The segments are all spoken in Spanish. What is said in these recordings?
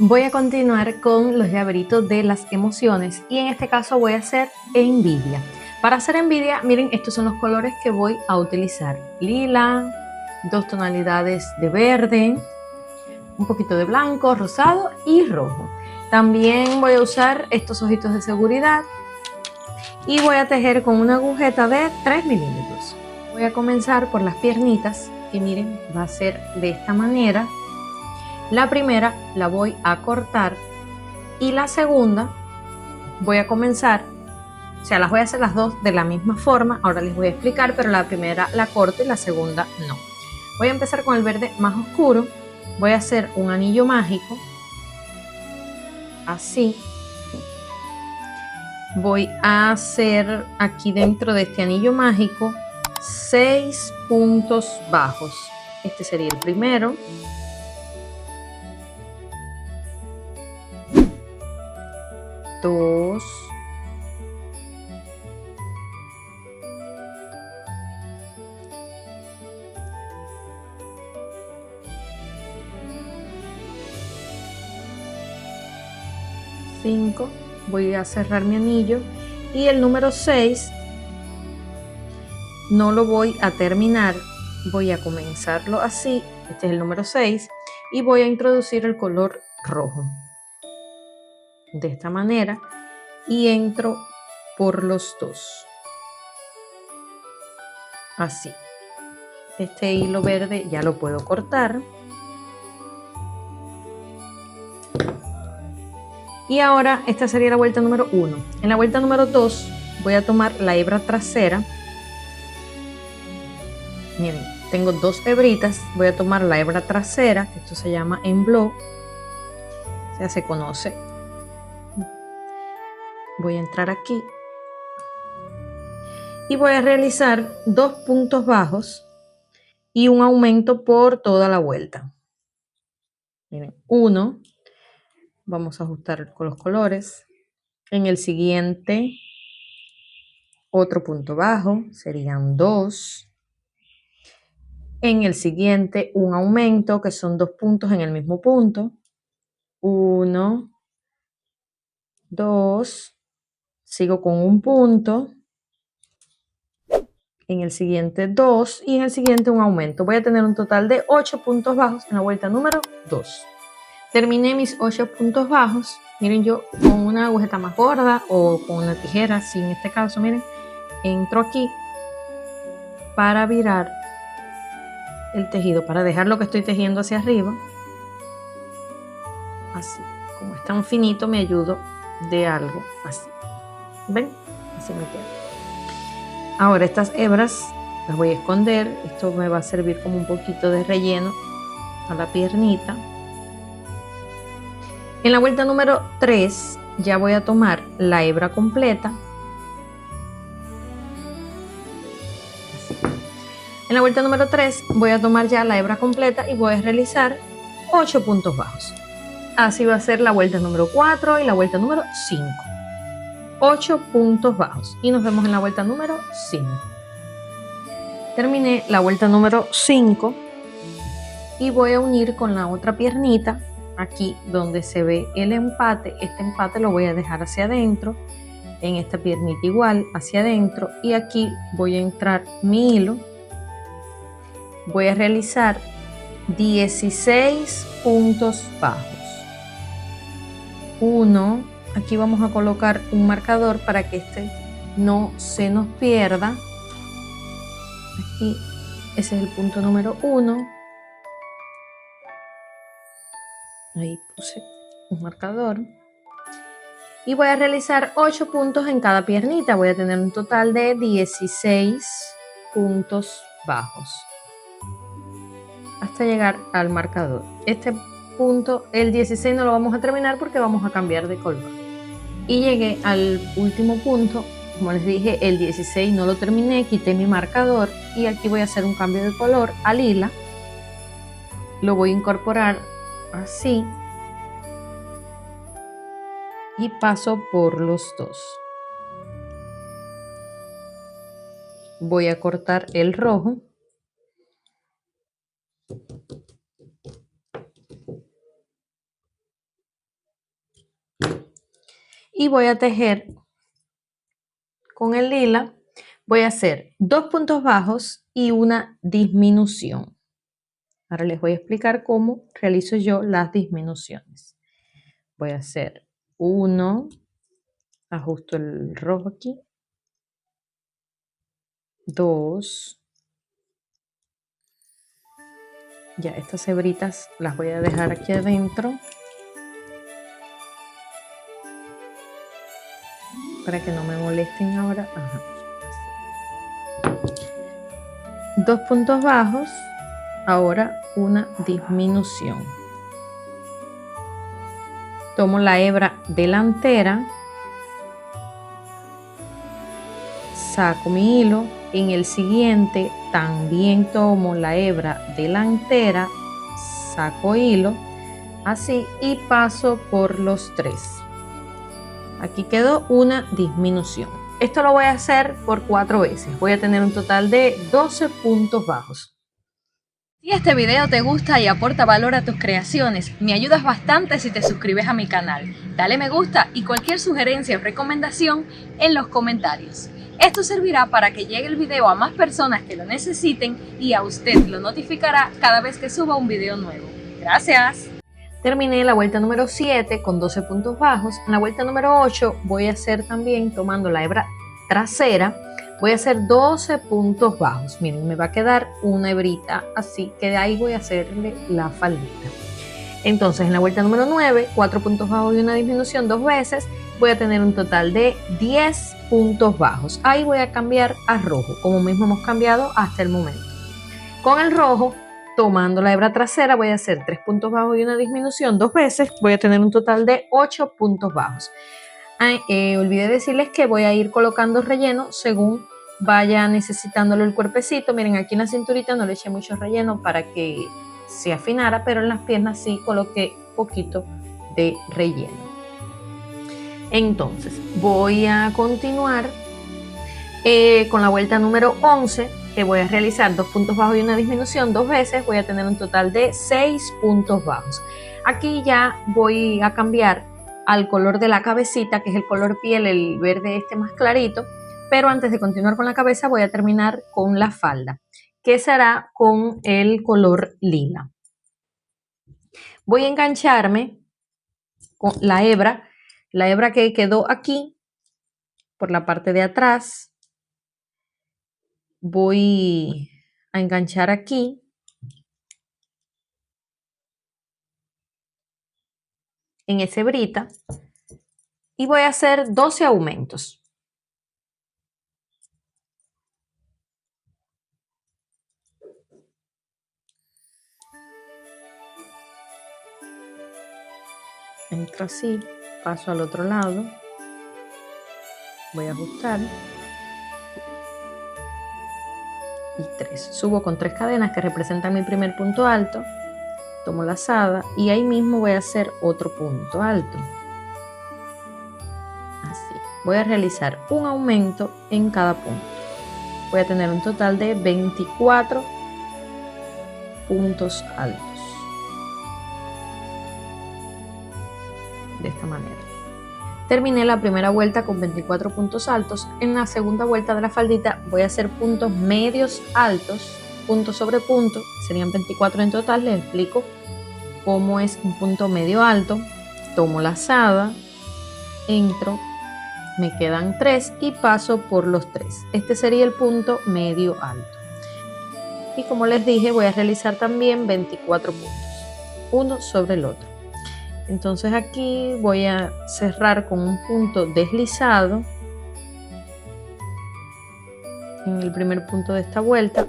Voy a continuar con los llaveritos de las emociones y en este caso voy a hacer envidia. Para hacer envidia, miren, estos son los colores que voy a utilizar. Lila, 2 tonalidades de verde, un poquito de blanco, rosado y rojo. También voy a usar estos ojitos de seguridad y voy a tejer con una agujeta de 3 milímetros. Voy a comenzar por las piernitas, que miren, va a ser de esta manera. La primera la voy a cortar y la segunda voy a comenzar, o sea, las voy a hacer las dos de la misma forma. Ahora les voy a explicar, pero la primera la corto y la segunda no. Voy a empezar con el verde más oscuro. Voy a hacer un anillo mágico, así. Voy a hacer aquí dentro de este anillo mágico 6 puntos bajos. Este sería el primero. Dos. Cinco. Voy a cerrar mi anillo y el número 6 no lo voy a terminar, voy a comenzarlo así. Este es el número 6 y voy a introducir el color rojo de esta manera y entro por los dos, así. Este hilo verde ya lo puedo cortar y ahora esta sería la vuelta número 1. En la vuelta número 2 voy a tomar la hebra trasera. Miren, tengo 2 hebritas, voy a tomar la hebra trasera, esto se llama embleau, o sea, se conoce. Voy a entrar aquí y voy a realizar 2 puntos bajos y un aumento por toda la vuelta. Miren, 1, vamos a ajustar con los colores. En el siguiente, otro punto bajo, serían 2. En el siguiente, un aumento, que son 2 puntos en el mismo punto. 1, 2, sigo con un punto. En el siguiente 2 y en el siguiente un aumento. Voy a tener un total de 8 puntos bajos en la vuelta número 2. Terminé mis 8 puntos bajos. Miren, yo con una agujeta más gorda o con una tijera, si en este caso, miren, entro aquí para virar el tejido, para dejar lo que estoy tejiendo hacia arriba. Así, como es tan finito, me ayudo de algo así. ¿Ven? Así me queda. Ahora estas hebras las voy a esconder. Esto me va a servir como un poquito de relleno a la piernita. En la vuelta número 3 ya voy a tomar la hebra completa. Así. En la vuelta número 3 voy a tomar ya la hebra completa y voy a realizar 8 puntos bajos. Así va a ser la vuelta número 4 y la vuelta número 5. 8 puntos bajos y nos vemos en la vuelta número 5. Terminé la vuelta número 5 y voy a unir con la otra piernita. Aquí donde se ve el empate, este empate lo voy a dejar hacia adentro, en esta piernita igual hacia adentro, y aquí voy a entrar mi hilo. Voy a realizar 16 puntos bajos. 1, aquí vamos a colocar un marcador para que este no se nos pierda. Aquí, ese es el punto número 1. Ahí puse un marcador. Y voy a realizar 8 puntos en cada piernita. Voy a tener un total de 16 puntos bajos hasta llegar al marcador. Este punto, el 16, no lo vamos a terminar porque vamos a cambiar de color. Y llegué al último punto. Como les dije, el 16 no lo terminé, quité mi marcador y aquí voy a hacer un cambio de color a lila. Lo voy a incorporar así y paso por los dos. Voy a cortar el rojo. y voy a tejer con el lila. Voy a hacer 2 puntos bajos y una disminución. Ahora les voy a explicar cómo realizo yo las disminuciones. Voy a hacer 1, ajusto el rojo aquí, 2, ya estas hebritas las voy a dejar aquí adentro para que no me molesten ahora. Ajá. 2 puntos bajos, ahora una disminución. Tomo la hebra delantera, saco mi hilo, en el siguiente también tomo la hebra delantera, saco hilo, así, y paso por los 3. Aquí quedó una disminución. Esto lo voy a hacer por 4 veces. Voy a tener un total de 12 puntos bajos. Si este video te gusta y aporta valor a tus creaciones, me ayudas bastante si te suscribes a mi canal. Dale me gusta y cualquier sugerencia o recomendación en los comentarios. Esto servirá para que llegue el video a más personas que lo necesiten y a usted lo notificará cada vez que suba un video nuevo. ¡Gracias! Terminé la vuelta número 7 con 12 puntos bajos. En la vuelta número 8 voy a hacer también, tomando la hebra trasera, voy a hacer 12 puntos bajos. Miren, me va a quedar una hebrita así, que de ahí voy a hacerle la faldita. Entonces, en la vuelta número 9, 4 puntos bajos y una disminución 2 veces, voy a tener un total de 10 puntos bajos. Ahí voy a cambiar a rojo, como mismo hemos cambiado hasta el momento. Con el rojo, tomando la hebra trasera, voy a hacer 3 puntos bajos y una disminución 2 veces, voy a tener un total de 8 puntos bajos. Olvidé decirles que voy a ir colocando relleno según vaya necesitándolo el cuerpecito. Miren, aquí en la cinturita no le eché mucho relleno para que se afinara, pero en las piernas sí coloqué poquito de relleno. Entonces voy a continuar con la vuelta número 11, que voy a realizar 2 puntos bajos y una disminución 2 veces. Voy a tener un total de 6 puntos bajos. Aquí ya voy a cambiar al color de la cabecita, que es el color piel, el verde este más clarito. Pero antes de continuar con la cabeza voy a terminar con la falda, que será con el color lila. Voy a engancharme con la hebra que quedó aquí por la parte de atrás. Voy a enganchar aquí en esa hebrita y voy a hacer 12 aumentos. Entro así, paso al otro lado, voy a ajustar y 3. Subo con 3 cadenas que representan mi primer punto alto, tomo lazada y ahí mismo voy a hacer otro punto alto. Así, voy a realizar un aumento en cada punto. Voy a tener un total de 24 puntos altos. De esta manera. Terminé la primera vuelta con 24 puntos altos. En la segunda vuelta de la faldita voy a hacer puntos medios altos, punto sobre punto, serían 24 en total. Les explico cómo es un punto medio alto. Tomo lazada, entro, me quedan 3 y paso por los 3. Este sería el punto medio alto. Y como les dije, voy a realizar también 24 puntos, uno sobre el otro. Entonces aquí voy a cerrar con un punto deslizado en el primer punto de esta vuelta.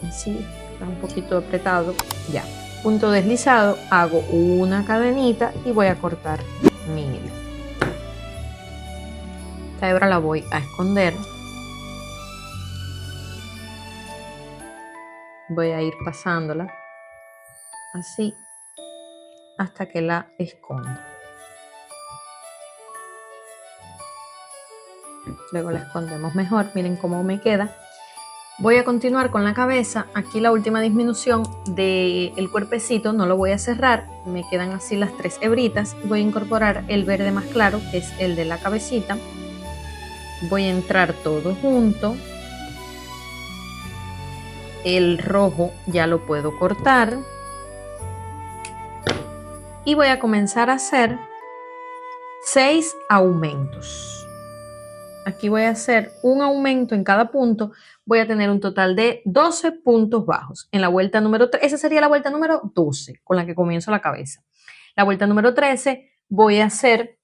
Así, está un poquito apretado, ya. Punto deslizado, hago una cadenita y voy a cortar mi hilo. Esta hebra la voy a esconder. Voy a ir pasándola así hasta que la escondo. Luego la escondemos mejor. Miren cómo me queda. Voy a continuar con la cabeza. Aquí la última disminución del cuerpecito no lo voy a cerrar, me quedan así las 3 hebritas. Voy a incorporar el verde más claro, que es el de la cabecita. Voy a entrar todo junto. El rojo ya lo puedo cortar. Y voy a comenzar a hacer 6 aumentos. Aquí voy a hacer un aumento en cada punto. Voy a tener un total de 12 puntos bajos. En la vuelta número 3, esa sería la vuelta número 12, con la que comienzo la cabeza. La vuelta número 13 voy a hacer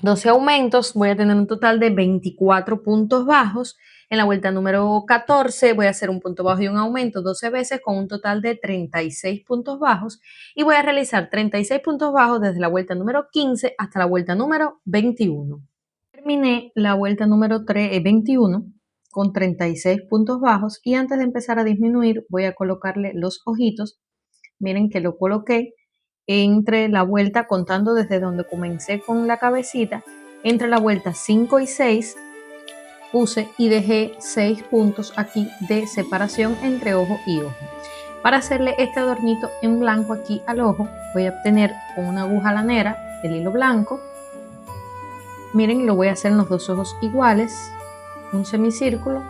12 aumentos. Voy a tener un total de 24 puntos bajos. En la vuelta número 14 voy a hacer un punto bajo y un aumento 12 veces con un total de 36 puntos bajos. Y voy a realizar 36 puntos bajos desde la vuelta número 15 hasta la vuelta número 21. Terminé la vuelta número 21 con 36 puntos bajos y antes de empezar a disminuir voy a colocarle los ojitos. Miren que lo coloqué entre la vuelta, contando desde donde comencé con la cabecita, entre la vuelta 5 y 6 puse y dejé 6 puntos aquí de separación entre ojo y ojo. Para hacerle este adornito en blanco aquí al ojo voy a obtener con una aguja lanera el hilo blanco. Miren, lo voy a hacer en los dos ojos iguales, un semicírculo.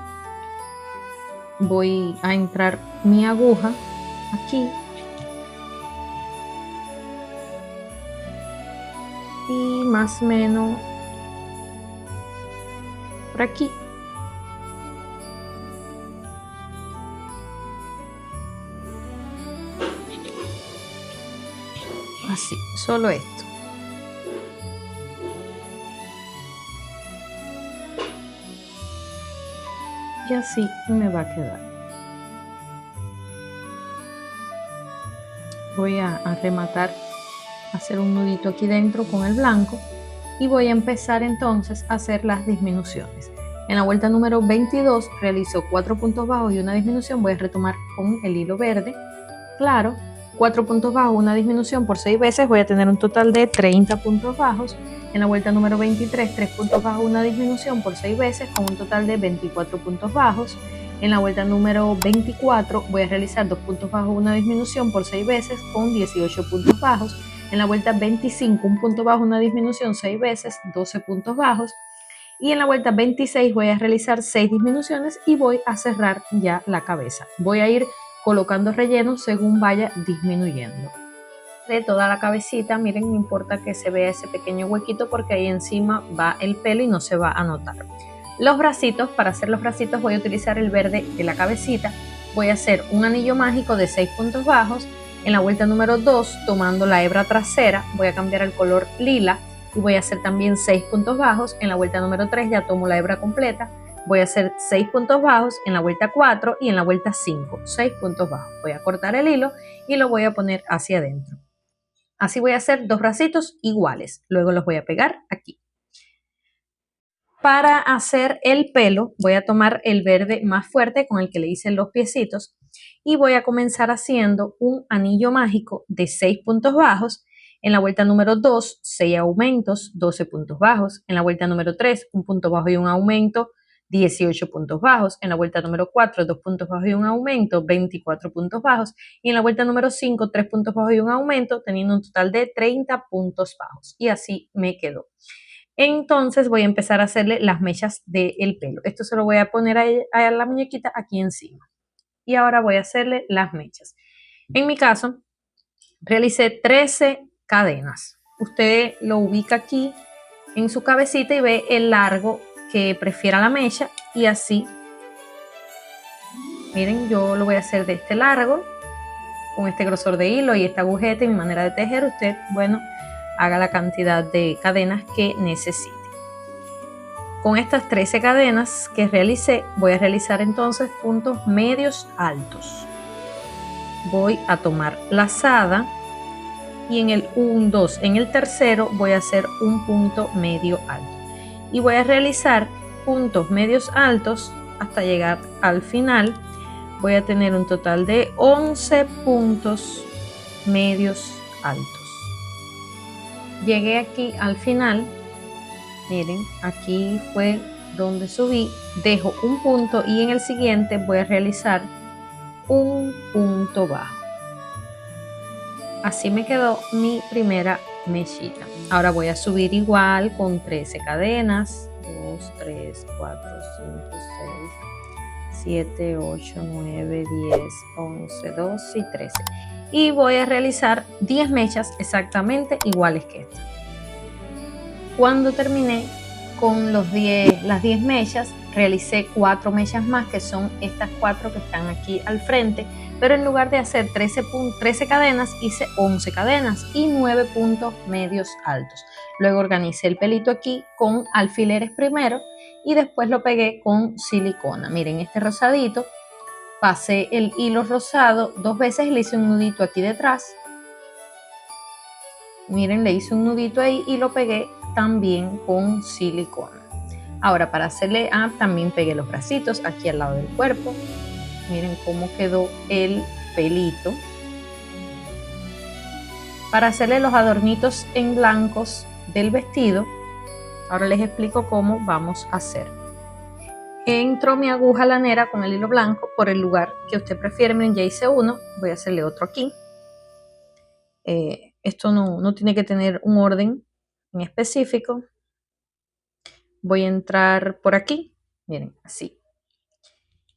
Voy a entrar mi aguja aquí y más o menos por aquí. Así, solo esto. Y así me va a quedar. Voy a rematar, hacer un nudito aquí dentro con el blanco y voy a empezar entonces a hacer las disminuciones. En la vuelta número 22 realizo 4 puntos bajos y una disminución. Voy a retomar con el hilo verde claro, 4 puntos bajos, una disminución por 6 veces. Voy a tener un total de 30 puntos bajos. En la vuelta número 23, 3 puntos bajos, una disminución por 6 veces con un total de 24 puntos bajos. En la vuelta número 24 voy a realizar 2 puntos bajos, una disminución por 6 veces con 18 puntos bajos. En la vuelta 25, un punto bajo, una disminución 6 veces, 12 puntos bajos. Y en la vuelta 26 voy a realizar 6 disminuciones y voy a cerrar ya la cabeza. Voy a ir colocando relleno según vaya disminuyendo. De toda la cabecita, miren, no importa que se vea ese pequeño huequito porque ahí encima va el pelo y no se va a notar. Los bracitos, para hacer los bracitos voy a utilizar el verde de la cabecita. Voy a hacer un anillo mágico de 6 puntos bajos. En la vuelta número 2, tomando la hebra trasera, voy a cambiar el color lila y voy a hacer también 6 puntos bajos. En la vuelta número 3 ya tomo la hebra completa. Voy a hacer 6 puntos bajos en la vuelta 4 y en la vuelta 5, 6 puntos bajos. Voy a cortar el hilo y lo voy a poner hacia adentro. Así voy a hacer 2 bracitos iguales. Luego los voy a pegar aquí. Para hacer el pelo voy a tomar el verde más fuerte con el que le hice los piecitos y voy a comenzar haciendo un anillo mágico de 6 puntos bajos. En la vuelta número 2, 6 aumentos, 12 puntos bajos. En la vuelta número 3, un punto bajo y un aumento, 18 puntos bajos. En la vuelta número 4, 2 puntos bajos y un aumento, 24 puntos bajos. Y en la vuelta número 5, 3 puntos bajos y un aumento, teniendo un total de 30 puntos bajos. Y así me quedó. Entonces voy a empezar a hacerle las mechas del pelo. Esto se lo voy a poner a la muñequita aquí encima. Y ahora voy a hacerle las mechas. En mi caso, realicé 13 cadenas. Usted lo ubica aquí en su cabecita y ve el largo que prefiera la mecha y así. Miren, yo lo voy a hacer de este largo, con este grosor de hilo y esta agujeta y mi manera de tejer. Usted, bueno, haga la cantidad de cadenas que necesite. Con estas 13 cadenas que realicé, voy a realizar entonces puntos medios altos. Voy a tomar lazada y en el 1, 2, en el tercero voy a hacer un punto medio alto. Y voy a realizar puntos medios altos hasta llegar al final. Voy a tener un total de 11 puntos medios altos. Llegué aquí al final. Miren, aquí fue donde subí, dejo un punto y en el siguiente voy a realizar un punto bajo. Así me quedó mi primera mechita. Ahora voy a subir igual con 13 cadenas. 2, 3, 4, 5, 6, 7, 8, 9, 10, 11, 12 y 13. Y voy a realizar 10 mechas exactamente iguales que esta. Cuando terminé con las 10 mechas, realicé 4 mechas más, que son estas 4 que están aquí al frente, pero en lugar de hacer 13 cadenas, hice 11 cadenas y 9 puntos medios altos. Luego organicé el pelito aquí con alfileres primero y después lo pegué con silicona. Miren, este rosadito, pasé el hilo rosado 2 veces y le hice un nudito aquí detrás. Miren, le hice un nudito ahí y lo pegué también con silicona. Ahora para hacerle, también pegué los bracitos aquí al lado del cuerpo. Miren cómo quedó el pelito. Para hacerle los adornitos en blancos del vestido, ahora les explico cómo vamos a hacer. Entro mi aguja lanera con el hilo blanco por el lugar que usted prefiere. Miren, ya hice uno, voy a hacerle otro aquí. Esto no tiene que tener un orden en específico. Voy a entrar por aquí, miren, así.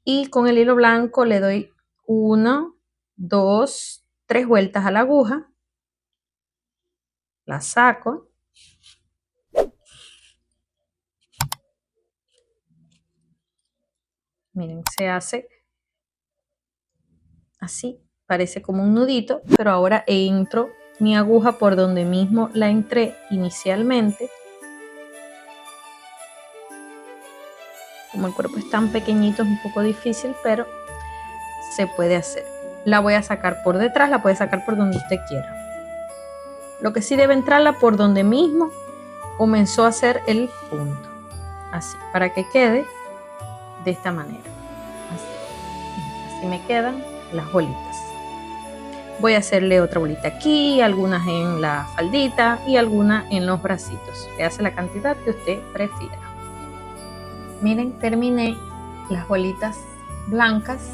Y con el hilo blanco le doy 1, 2, 3 vueltas a la aguja. La saco. Miren, se hace así, parece como un nudito, pero ahora entro mi aguja por donde mismo la entré inicialmente. Como el cuerpo es tan pequeñito es un poco difícil, pero se puede hacer. La voy a sacar por detrás, la puede sacar por donde usted quiera. Lo que sí debe entrarla por donde mismo comenzó a hacer el punto. Así, para que quede de esta manera. Así me quedan las bolitas. Voy a hacerle otra bolita aquí, algunas en la faldita y algunas en los bracitos. Le hace la cantidad que usted prefiera. Miren, terminé las bolitas blancas.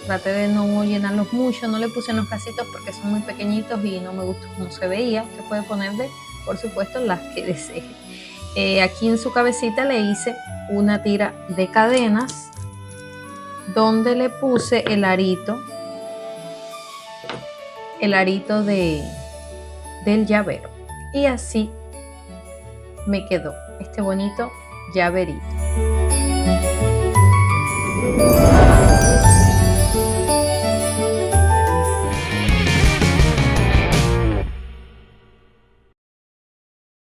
Traté de no llenarlos mucho, no le puse en los bracitos porque son muy pequeñitos y no me gustó cómo se veía. Usted puede ponerle, por supuesto, las que desee. Aquí en su cabecita le hice una tira de cadenas donde le puse el arito del llavero. Y así me quedó este bonito llaverito.